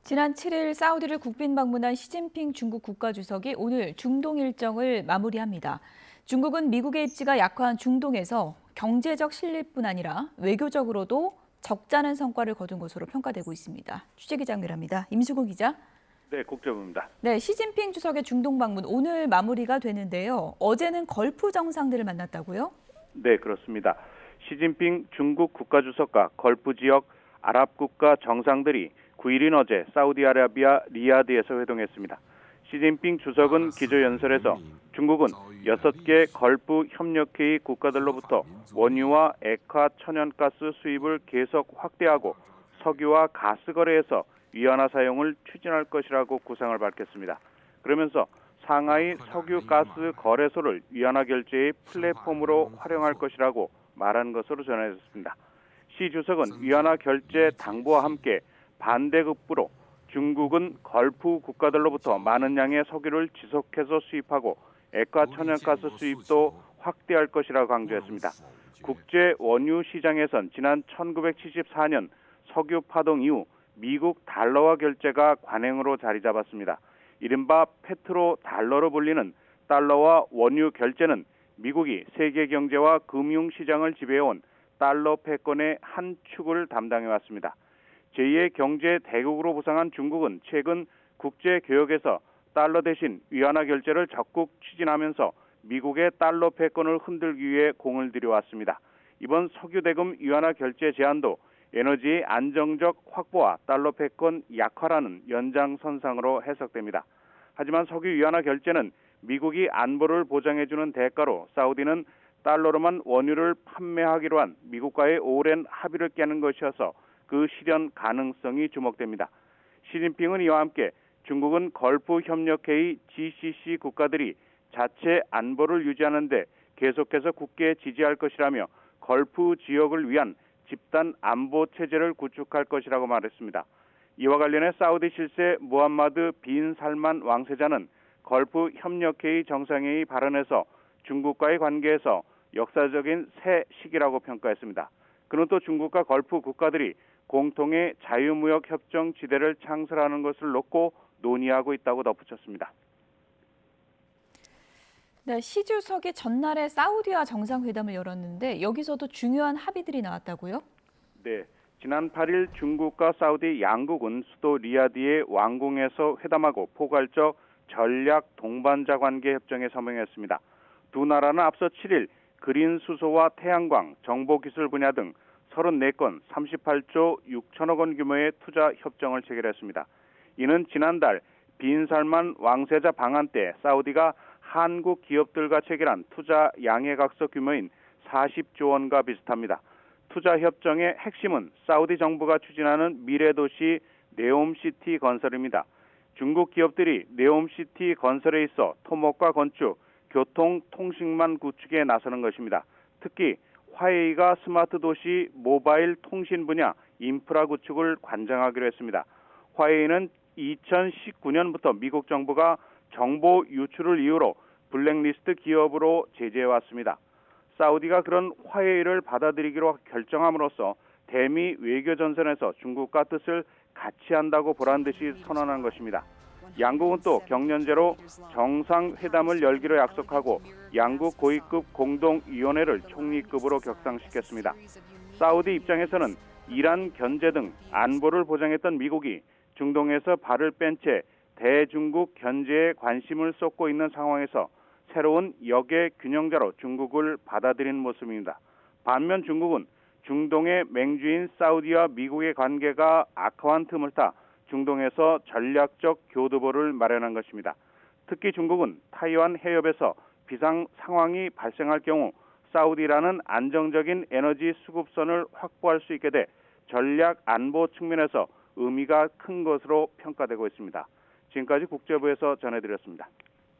지난 7일 사우디를 국빈 방문한 시진핑 중국 국가주석이 오늘 중동 일정을 마무리합니다. 중국은 미국의 입지가 약화한 중동에서 경제적 실리뿐 아니라 외교적으로도 적잖은 성과를 거둔 것으로 평가되고 있습니다. 취재기자 연결합니다. 임수국 기자. 네, 국제부입니다. 네, 시진핑 주석의 중동 방문 오늘 마무리가 되는데요. 어제는 걸프 정상들을 만났다고요? 네, 그렇습니다. 시진핑 중국 국가주석과 걸프 지역 아랍 국가 정상들이 9일인 어제 사우디아라비아 리야드에서 회동했습니다. 시진핑 주석은 기조연설에서 중국은 6개 걸프 협력회의 국가들로부터 원유와 액화 천연가스 수입을 계속 확대하고 석유와 가스 거래에서 위안화 사용을 추진할 것이라고 구상을 밝혔습니다. 그러면서 상하이 석유 가스 거래소를 위안화 결제의 플랫폼으로 활용할 것이라고 말한 것으로 전해졌습니다. 시 주석은 위안화 결제 당부와 함께 반대급부로 중국은 걸프 국가들로부터 많은 양의 석유를 지속해서 수입하고 액화 천연가스 수입도 확대할 것이라고 강조했습니다. 국제 원유 시장에선 지난 1974년 석유 파동 이후 미국 달러화 결제가 관행으로 자리 잡았습니다. 이른바 페트로 달러로 불리는 달러와 원유 결제는 미국이 세계 경제와 금융 시장을 지배해온 달러 패권의 한 축을 담당해왔습니다. 제2의 경제 대국으로 부상한 중국은 최근 국제 교역에서 달러 대신 위안화 결제를 적극 추진하면서 미국의 달러 패권을 흔들기 위해 공을 들여왔습니다. 이번 석유 대금 위안화 결제 제한도 에너지의 안정적 확보와 달러 패권 약화라는 연장선상으로 해석됩니다. 하지만 석유 위안화 결제는 미국이 안보를 보장해주는 대가로 사우디는 달러로만 원유를 판매하기로 한 미국과의 오랜 합의를 깨는 것이어서 그 실현 가능성이 주목됩니다. 시진핑은 이와 함께 중국은 걸프 협력회의 GCC 국가들이 자체 안보를 유지하는 데 계속해서 굳게 지지할 것이라며 걸프 지역을 위한 집단 안보 체제를 구축할 것이라고 말했습니다. 이와 관련해 사우디 실세 무함마드 빈 살만 왕세자는 걸프 협력회의 정상회의 발언에서 중국과의 관계에서 역사적인 새 시기라고 평가했습니다. 그는 또 중국과 걸프 국가들이 공통의 자유무역 협정 지대를 창설하는 것을 놓고 논의하고 있다고 덧붙였습니다. 네, 시 주석이 전날에 사우디와 정상회담을 열었는데 여기서도 중요한 합의들이 나왔다고요? 네, 지난 8일 중국과 사우디 양국은 수도 리야드의 왕궁에서 회담하고 포괄적 전략 동반자 관계 협정에 서명했습니다. 두 나라는 앞서 7일 그린 수소와 태양광, 정보기술 분야 등 34건 38조 6천억 원 규모의 투자 협정을 체결했습니다. 이는 지난달 빈 살만 왕세자 방한 때 사우디가 한국 기업들과 체결한 투자 양해각서 규모인 40조 원과 비슷합니다. 투자 협정의 핵심은 사우디 정부가 추진하는 미래도시 네옴시티 건설입니다. 중국 기업들이 네옴시티 건설에 있어 토목과 건축, 교통, 통신망 구축에 나서는 것입니다. 특히 화웨이가 스마트 도시 모바일 통신 분야 인프라 구축을 관장하기로 했습니다. 화웨이는 2019년부터 미국 정부가 정보 유출을 이유로 블랙리스트 기업으로 제재해왔습니다. 사우디가 그런 화웨이를 받아들이기로 결정함으로써 대미 외교 전선에서 중국과 뜻을 같이 한다고 보란 듯이 선언한 것입니다. 양국은 또 경년제로 정상회담을 열기로 약속하고 양국 고위급 공동위원회를 총리급으로 격상시켰습니다. 사우디 입장에서는 이란 견제 등 안보를 보장했던 미국이 중동에서 발을 뺀 채 대중국 견제에 관심을 쏟고 있는 상황에서 새로운 역의 균형자로 중국을 받아들인 모습입니다. 반면 중국은 중동의 맹주인 사우디와 미국의 관계가 악화한 틈을 타 중동에서 전략적 교두보를 마련한 것입니다. 특히 중국은 타이완 해협에서 비상 상황이 발생할 경우 사우디라는 안정적인 에너지 수급선을 확보할 수 있게 돼 전략 안보 측면에서 의미가 큰 것으로 평가되고 있습니다. 지금까지 국제부에서 전해드렸습니다.